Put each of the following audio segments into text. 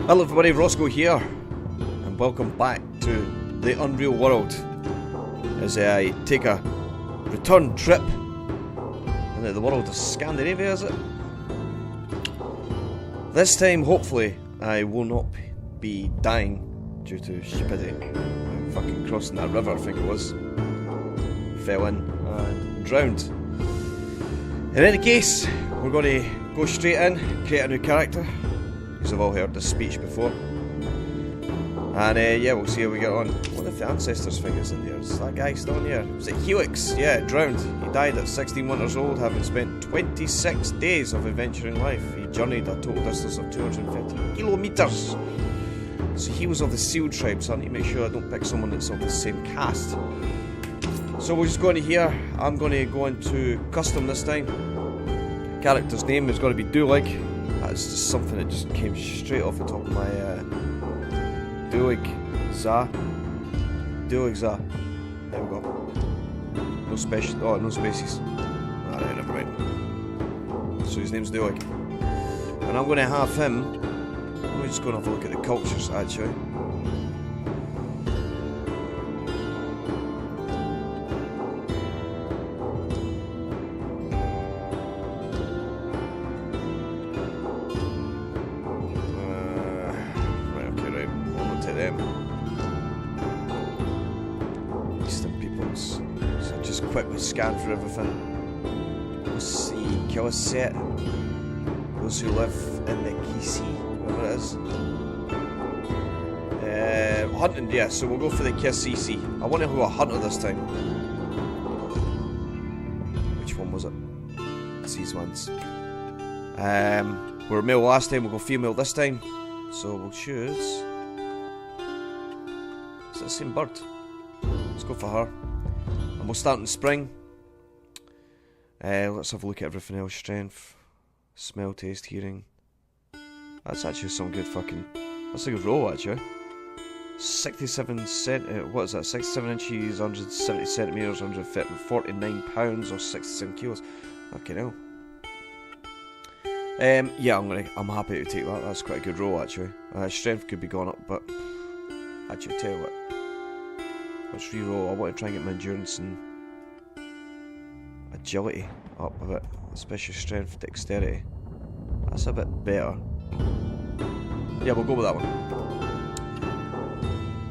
Hello everybody, Rossco here, and welcome back to the Unreal world as I take a return trip into the world of Scandinavia, is it? This time, hopefully, I will not be dying due to stupidity. I'm fucking crossing that river, I think it was. Fell in and drowned. In any case, we're going to go straight in, create a new character. You've all heard this speech before. And yeah, we'll see how we get on. What if the ancestors thing is in there? Is that guy still in here? Was it Helix? Yeah, drowned. He died at 16 winters old, having spent 26 days of adventuring life. He journeyed a total distance of 250 kilometers. So he was of the Seal tribe, so I need to make sure I don't pick someone that's of the same caste. So we'll just go into here. I'm going to go into custom this time. Character's name is going to be Dulig. That's just something that just came straight off the top of my Dulig Za. Dulig Za. There we go. No special. Oh, no spaces. Alright, never mind. So his name's Dulig. And I'm going to have him. We're just going to have a look at the cultures actually. Quickly scan for everything. Let's see, kill a set. Those who live in the Kisi, whatever it is. Hunting, yeah, so we'll go for the Kisisi. I wonder who I hunter this time. Which one was it? It's these ones. We were male last time, we'll go female this time. So we'll choose. Is it the same bird? Let's go for her. And we'll start in spring. Let's have a look at everything else. Strength, smell, taste, hearing. That's actually some good fucking... That's a good roll actually. 67 what is that? 67 inches, 170 centimeters, 149 pounds or 67 kilos. Fucking hell. Yeah, I'm happy to take that. That's quite a good roll actually. Strength could be gone up, but actually tell you what. Let's reroll. I want to try and get my endurance and agility up a bit, especially strength, dexterity. That's a bit better. Yeah, we'll go with that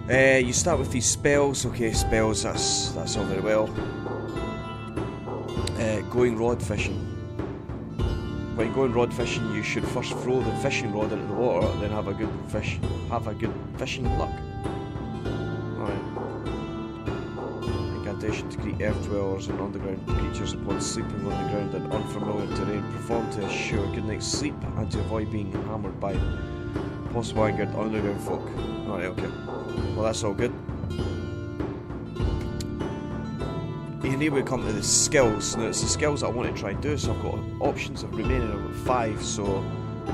one. You start with these spells. Okay, spells. That's all very well. Going rod fishing. When going rod fishing, you should first throw the fishing rod into the water, then have a good fishing luck. To greet earth dwellers and underground creatures upon sleeping on the ground in unfamiliar terrain. Perform to assure good night's sleep and to avoid being hammered by possible angered underground folk. Alright, okay. Well, that's all good. And here we come to the skills. Now, it's the skills that I want to try and do, so I've got options of remaining. I've got 5, so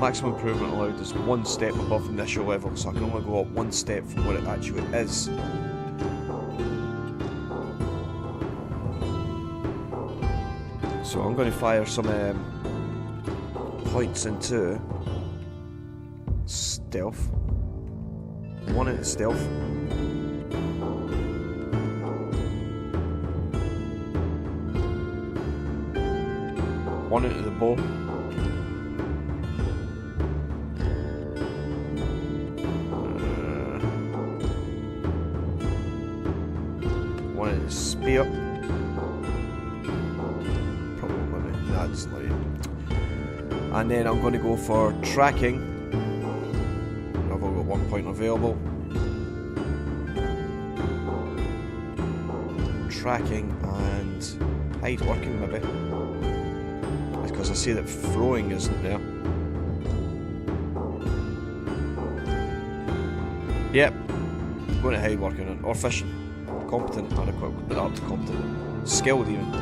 maximum improvement allowed is 1 step above the initial level, so I can only go up 1 step from what it actually is. So I'm going to fire some points into stealth. 1 into stealth. 1 into the bow. 1 into the spear. And then I'm going to go for tracking. I've only got 1 point available. Tracking and hide working maybe. Because I see that throwing isn't there. Yep. I'm going to hide working or fishing. Competent, adequate, not competent. Skilled even.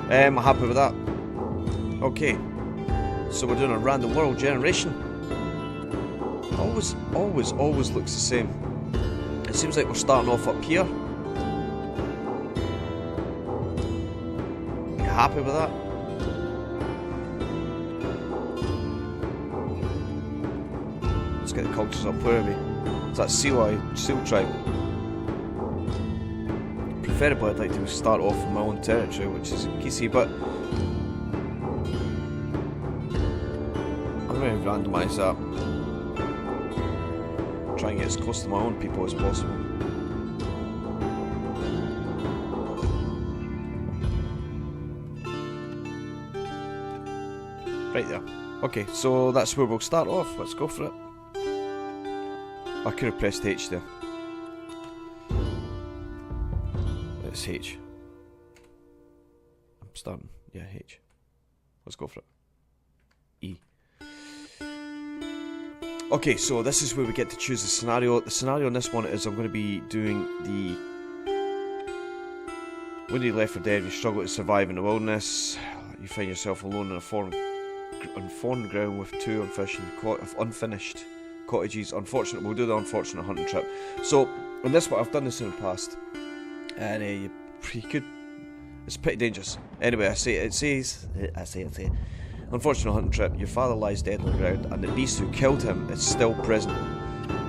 I'm happy with that. Okay. So we're doing a random world generation. Always looks the same. It seems like we're starting off up here. You happy with that? get the cultures up. Where are we? It's that seal tribe. Preferably I'd like to start off in my own territory, which is Kisi, but I'm going to randomise that. Try and get as close to my own people as possible. Right there. Okay, so that's where we'll start off. Let's go for it. I could have pressed H there. It's H. I'm starting. Yeah, H. Let's go for it. E. Okay, so this is where we get to choose the scenario. The scenario in this one is I'm going to be doing the... When you left for dead, you struggle to survive in the wilderness. You find yourself alone in a foreign ground with two unfinished cottages. Unfortunate. We'll do the unfortunate hunting trip. So, in this one, I've done this in the past, and you could. It's pretty dangerous. Anyway, I say. Unfortunate hunting trip. Your father lies dead on the ground, and the beast who killed him is still present.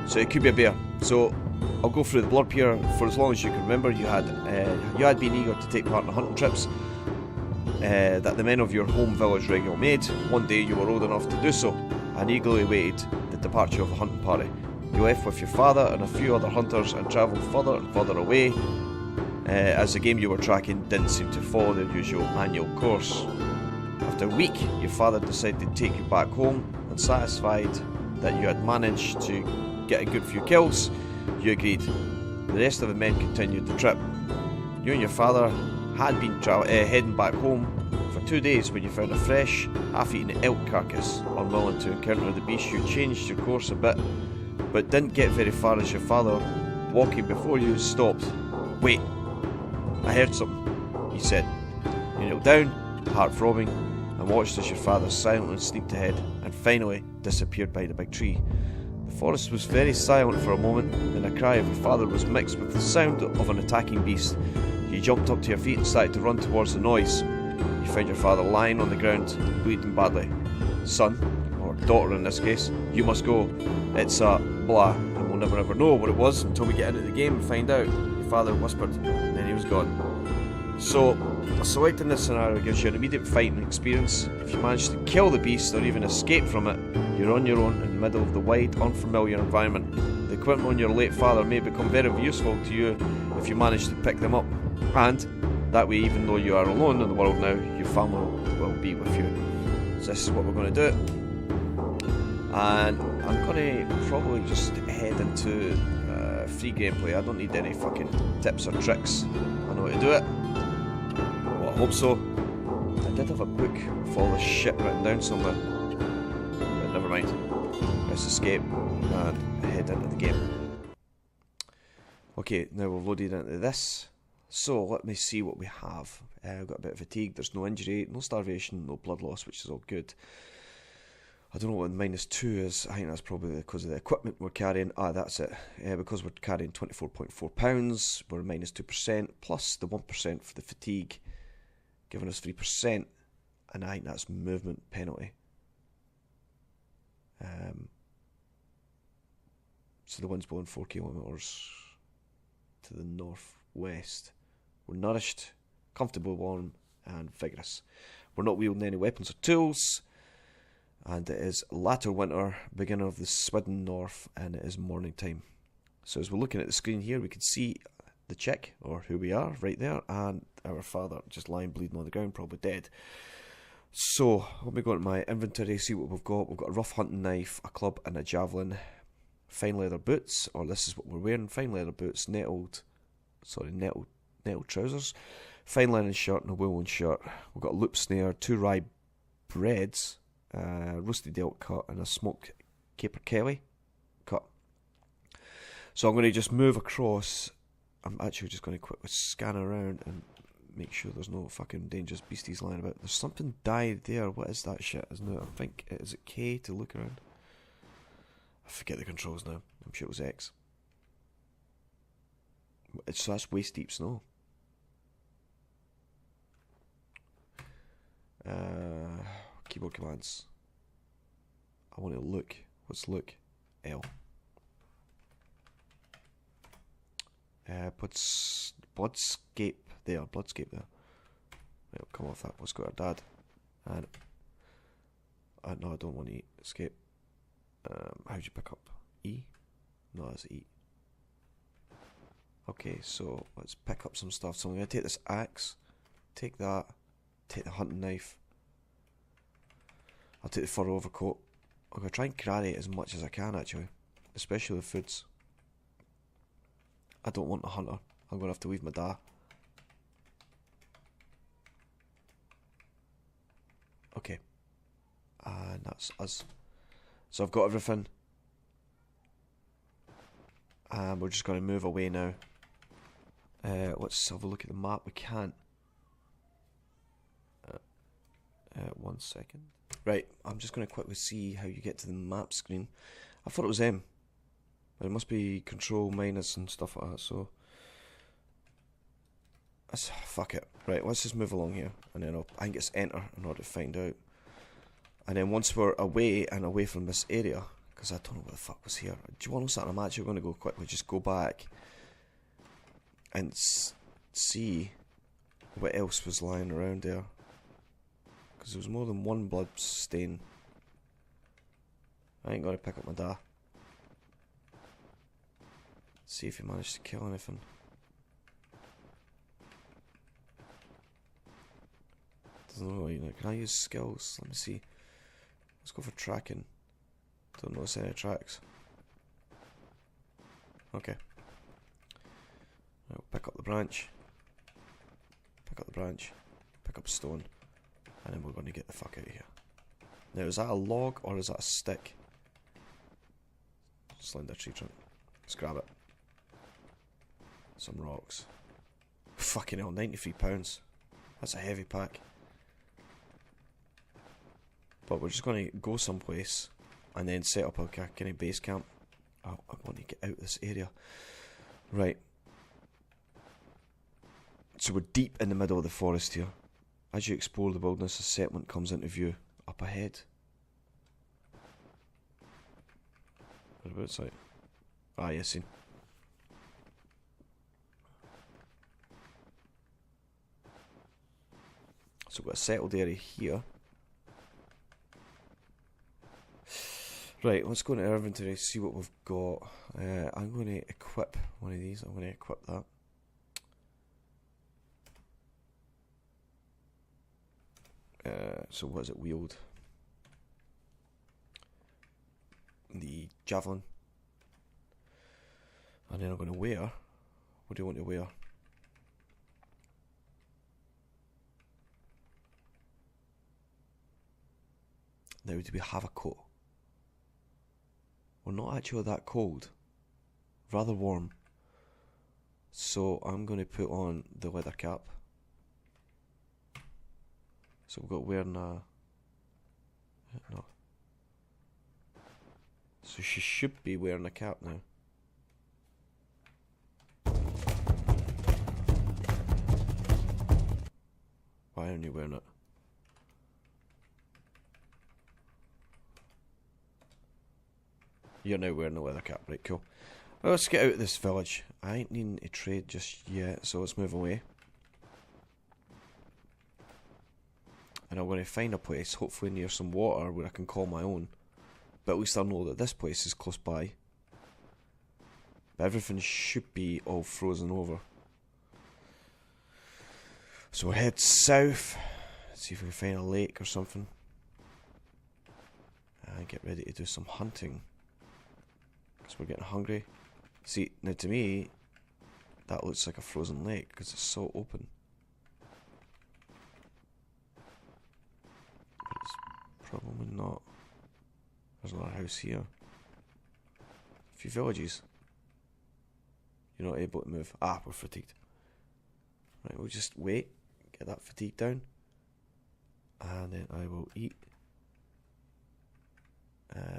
So it could be a bear. So I'll go through the blurb here. For as long as you can remember, you had been eager to take part in the hunting trips that the men of your home village regularly made. One day you were old enough to do so, and eagerly awaited the departure of the hunting party. You left with your father and a few other hunters and travelled further and further away, as the game you were tracking didn't seem to follow their usual annual course. After a week, your father decided to take you back home, and satisfied that you had managed to get a good few kills, you agreed. The rest of the men continued the trip. You and your father had been heading back home for 2 days when you found a fresh, half-eaten elk carcass. Unwilling to encounter the beast, you changed your course a bit, but didn't get very far as your father, walking before you, stopped. "Wait, I heard something," he said. You knelt down, heart throbbing, and watched as your father silently sneaked ahead and finally disappeared behind a big tree. The forest was very silent for a moment, and the cry of your father was mixed with the sound of an attacking beast. You jumped up to your feet and started to run towards the noise. You found your father lying on the ground, bleeding badly. "Son," or daughter in this case, "you must go. It's a blah," and we'll never ever know what it was until we get into the game and find out. Your father whispered, and then he was gone. So, selecting this scenario gives you an immediate fighting experience. If you manage to kill the beast or even escape from it, you're on your own in the middle of the wide, unfamiliar environment. The equipment on your late father may become very useful to you if you manage to pick them up. And that way, even though you are alone in the world now, your family will be with you. So this is what we're going to do. And I'm going to probably just head into free gameplay. I don't need any fucking tips or tricks. I know how to do it. Well, I hope so. I did have a book with all this shit written down somewhere. But never mind. Let's escape and head into the game. Okay, now we've loaded into this. So, let me see what we have. We've got a bit of fatigue, there's no injury, no starvation, no blood loss, which is all good. I don't know what -2 is. I think that's probably because of the equipment we're carrying. That's it. Because we're carrying 24.4 pounds, we're -2%, plus the 1% for the fatigue, giving us 3%, and I think that's movement penalty. So the wind's blowing 4 kilometres to the northwest. We're nourished, comfortable, warm, and vigorous. We're not wielding any weapons or tools, and it is latter winter, beginning of the Sweden north, and it is morning time. So as we're looking at the screen here, we can see the chick, or who we are, right there, and our father just lying bleeding on the ground, probably dead. So, let me go into my inventory, see what we've got. We've got a rough hunting knife, a club, and a javelin. Fine leather boots, or this is what we're wearing, fine leather boots, nettled trousers, fine linen shirt and a woolen shirt. We've got a loop snare, 2 rye breads, roasted elk cut, and a smoked caper kelly cut. So I'm going to just move across. I'm actually just going to quickly scan around and make sure there's no fucking dangerous beasties lying about. There's something died there. What is that shit? Isn't it? I think, is it K to look around? I forget the controls now. I'm sure it was X. So that's waist deep snow. Keyboard commands. I want to look. What's look? L. Bloodscape there. Bloodscape there. Right, I'll come off that. Let's go to our dad. And no, I don't want to eat. Escape. How'd you pick up? E? No, that's E. Okay, so let's pick up some stuff. So I'm going to take this axe, take that, take the hunting knife. I'll take the fur overcoat. I'm going to try and carry as much as I can actually, especially the foods. I don't want a hunter. I'm going to have to leave my dad. Okay. And that's us. So I've got everything. And we're just going to move away now. Let's have a look at the map. We can't. 1 second. Right, I'm just going to quickly see how you get to the map screen. I thought it was M. But it must be control minus and stuff like that, so... fuck it. Right, let's just move along here. And then I think it's enter in order to find out. And then once we're away and away from this area, because I don't know what the fuck was here. Do you want to know something? I'm actually going to go quickly, just go back and see what else was lying around there. Because there was more than one blood stain. I ain't going to pick up my dad. See if he managed to kill anything. Doesn't know, you know. Can I use skills? Let me see. Let's go for tracking. Don't notice any tracks. Okay. I'll pick up the branch. Pick up the branch. Pick up stone. And then we're going to get the fuck out of here. Now, is that a log or is that a stick? Slender tree trunk. Let's grab it. Some rocks. Fucking hell, £93. That's a heavy pack. But we're just going to go someplace and then set up a kind of base camp. Oh, I want to get out of this area. Right. So we're deep in the middle of the forest here. As you explore the wilderness, a settlement comes into view. Up ahead. Whereabouts out? Ah, yes, seen. So we've got a settled area here. Right, let's go into our inventory, see what we've got. I'm going to equip one of these. I'm going to equip that. So what is it? Wield. The javelin. And then I'm going to wear. What do you want to wear? Now, do we have a coat? We're not actually that cold. Rather warm. So I'm going to put on the leather cap. So we've got wearing a... No. So she should be wearing a cap now. Why aren't you wearing it? You're now wearing the leather cap, right, cool. Well, let's get out of this village. I ain't needing to trade just yet, so let's move away. And I'm going to find a place, hopefully near some water, where I can call my own. But at least I'll know that this place is close by. But everything should be all frozen over. So we'll head south, see if we can find a lake or something. And get ready to do some hunting. Because we're getting hungry. See, now to me, that looks like a frozen lake because it's so open. But it's probably not. There's another house here. A few villages. You're not able to move. Ah, we're fatigued. Right, we'll just wait. Get that fatigue down. And then I will eat.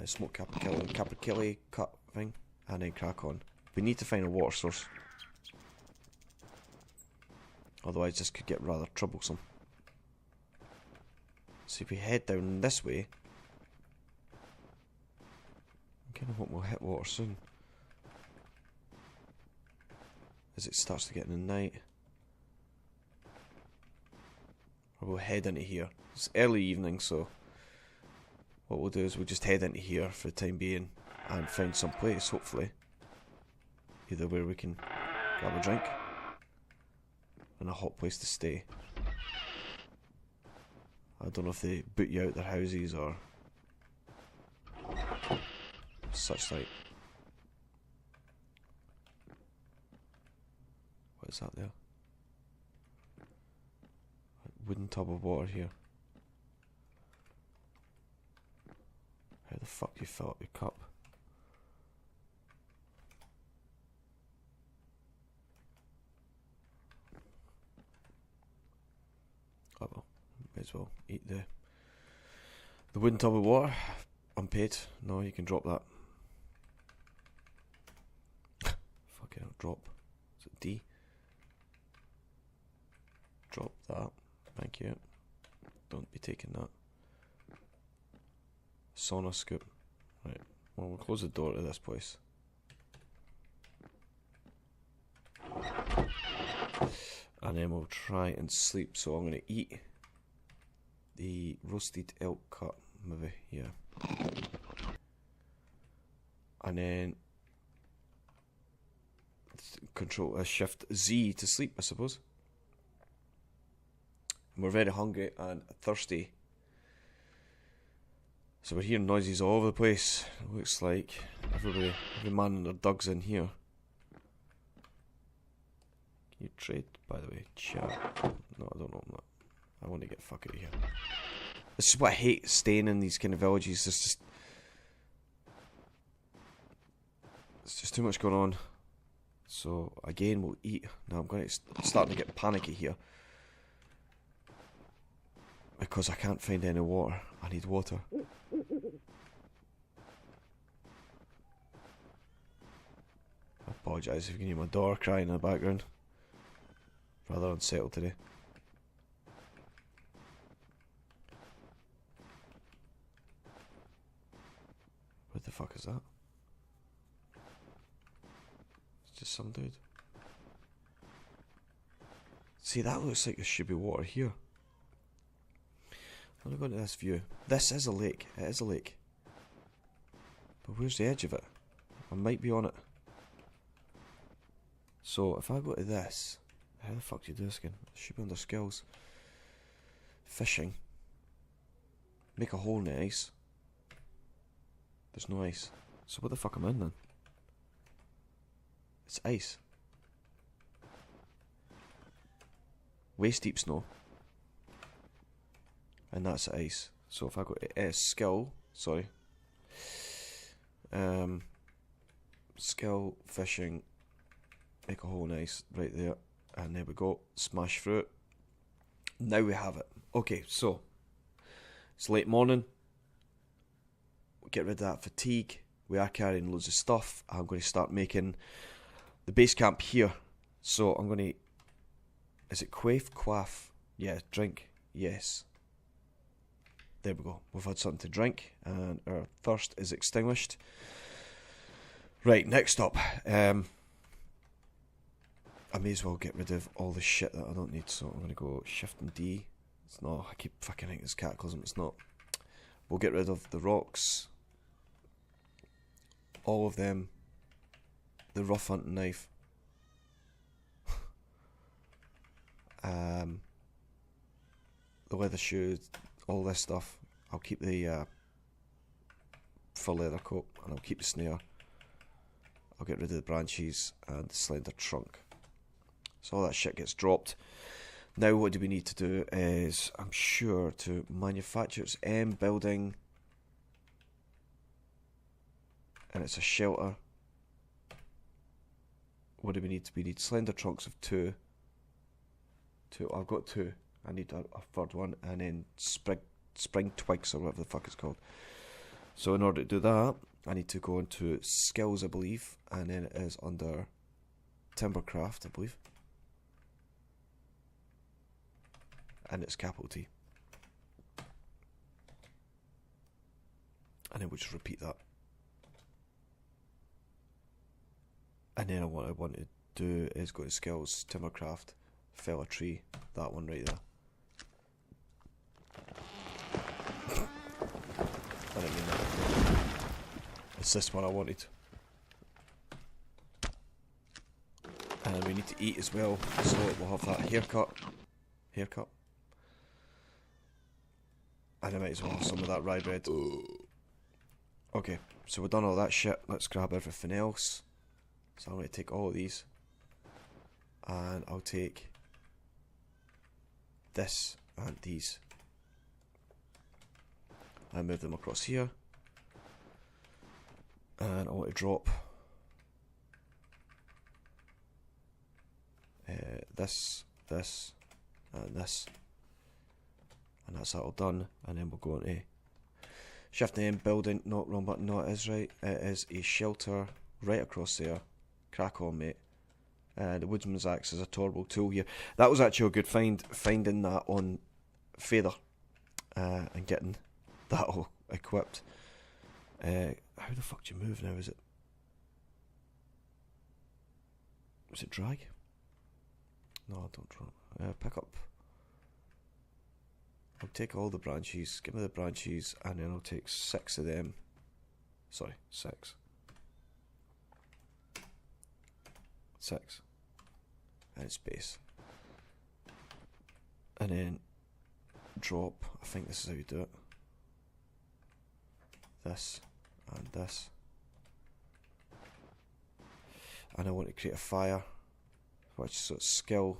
Smoked capercaillie cut thing. And then crack on. We need to find a water source. Otherwise this could get rather troublesome. So if we head down this way. kind of hope we'll hit water soon. As it starts to get in the night. Or we'll head into here. It's early evening, so what we'll do is we'll just head into here for the time being and find some place, hopefully. Either where we can grab a drink and a hot place to stay. I don't know if they boot you out their houses or such like. What is that there? A wooden tub of water here. How the fuck do you fill up your cup? Oh well, may as well eat the wooden tub of water. Unpaid. No, you can drop that. Fucking hell, drop. Is it D? Drop that. Thank you. Don't be taking that. Sauna scoop. Right. Well, we'll close the door to this place. And then we'll try and sleep. So I'm going to eat the roasted elk cut, maybe, yeah. And then control shift Z to sleep, I suppose. And we're very hungry and thirsty. So we're hearing noises all over the place. It looks like every man and their dog's in here. Can you trade, by the way? Chat. No, I don't know. I'm not. I want to get fuck out of here. This is what I hate staying in these kind of villages. It's just too much going on. So again, we'll eat. Now I'm going to starting to get panicky here because I can't find any water. I need water. I apologise if you can hear my dog crying in the background. Rather unsettled today. What the fuck is that? It's just some dude. See, that looks like there should be water here. Let me go into this view. This is a lake. It is a lake. But where's the edge of it? I might be on it. So, if I go to this... How the fuck do you do this again? It should be under skills. Fishing. Make a hole in the ice. There's no ice. So what the fuck am I in then? It's ice. Waist deep snow. And that's ice. So if I go to skill, sorry. Skill, fishing, make a hole in ice, right there. And there we go. Smash through it. Now we have it. Okay, so it's late morning. Get rid of that fatigue. We are carrying loads of stuff. I'm going to start making the base camp here. So I'm going to... Is it quaff? Quaff. Yeah, drink. Yes. There we go. We've had something to drink. And our thirst is extinguished. Right, next up. I may as well get rid of all the shit that I don't need. So I'm going to go Shift and D. It's not... I keep fucking thinking it's Cataclysm. It's not. We'll get rid of the rocks. All of them. The rough hunting knife. The leather shoes. All this stuff. I'll keep the fur leather coat. And I'll keep the snare. I'll get rid of the branches and the slender trunk. So all that shit gets dropped. Now what do we need to do is, I'm sure, to manufacture its building. And it's a shelter. What do we need? We need slender trunks of two. I've got two. I need a third one. And then spring twigs or whatever the fuck it's called. So in order to do that, I need to go into skills, I believe. And then it is under timbercraft, I believe. And it's capital T. And then we'll just repeat that. then what I want to do is go to skills, timbercraft, fell a tree, that one right there. I didn't mean that. It's this one I wanted. And we need to eat as well, so we'll have that haircut. And I might as well have some of that rye bread. Okay, so we've done all that shit. Let's grab everything else. So I'm going to take all of these. And I'll take this and these. And move them across here. And I want to drop this, and this. And that's that all done. And then we'll go on to shift name, building, not wrong button, no it is right. It is a shelter right across there. Crack on, mate. The woodsman's axe is a terrible tool here. That was actually a good find, finding that on Feather. And getting that all equipped. How the fuck do you move now? Is it drag? No, don't drag. Pick up. I'll take all the branches, give me the branches, and then I'll take 6 of them. Sorry, 6. 6. And space. And then drop, I think this is how you do it. This and this. And I want to create a fire, which is sort of skill.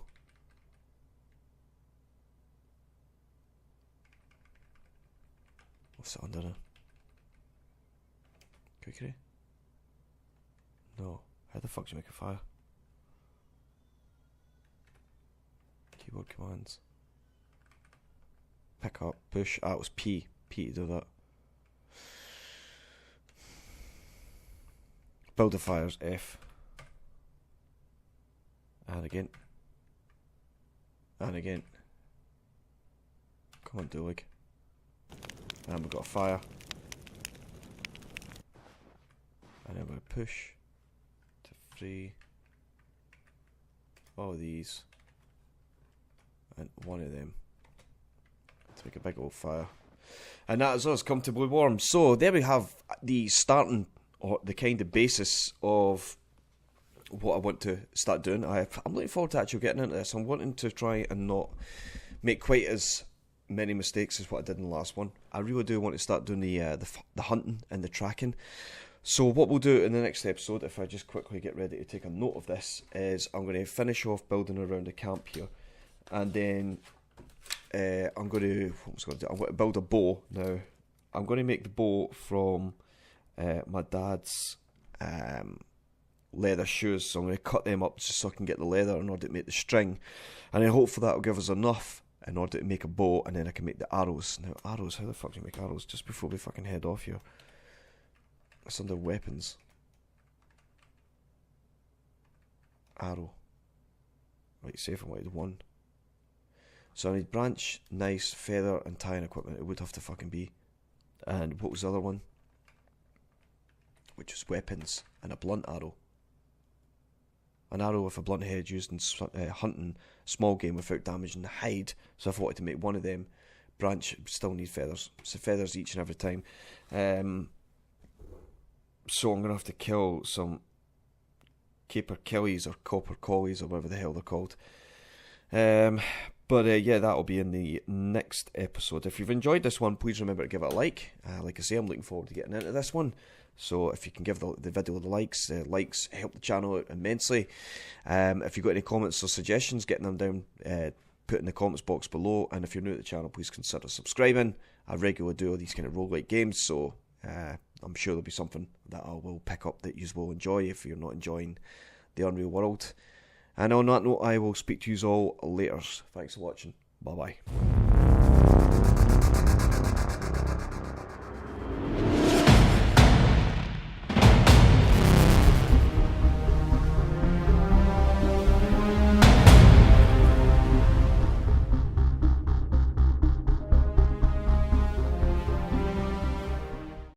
What's it under now? Cookery? No. How the fuck do you make a fire? Keyboard commands. Pick up, push. Ah, it was P. P to do that. Build the fires, F. And again. And again. Come on, Dulig. And we've got a fire. And then we're going to push to free all of these. And one of them. To make a big old fire. And that is us comfortably warm. So there we have the starting, or the kind of basis of what I want to start doing. I'm looking forward to actually getting into this. I'm wanting to try and not make quite as many mistakes as what I did in the last one. I really do want to start doing the hunting and the tracking. So what we'll do in the next episode, if I just quickly get ready to take a note of this, is I'm going to finish off building around the camp here, and then I'm going to build a bow. Now I'm going to make the bow from my dad's leather shoes, so I'm going to cut them up just so I can get the leather in order to make the string, and then hopefully that will give us enough in order to make a bow, and then I can make the arrows. Now arrows, how the fuck do you make arrows? Just before we fucking head off here, it's under weapons. Arrow. Right, safe and wanted 1. So I need branch, nice, feather, and tying equipment. It would have to fucking be. And what was the other one? Which was weapons and a blunt arrow. An arrow with a blunt head used in hunting small game without damaging the hide. So if I wanted to make one of them, branch still need feathers. So feathers each and every time. So I'm going to have to kill some caper killies or copper collies or whatever the hell they're called. But yeah, that'll be in the next episode. If you've enjoyed this one, please remember to give it a like. Like I say, I'm looking forward to getting into this one. So if you can give the video the likes help the channel out immensely. If you've got any comments or suggestions, getting them down, put in the comments box below. And if you're new to the channel, please consider subscribing. I regularly do all these kind of roguelike games, so I'm sure there'll be something that I will pick up that you will enjoy if you're not enjoying the Unreal world. And on that note, I will speak to you all later. Thanks for watching. Bye bye.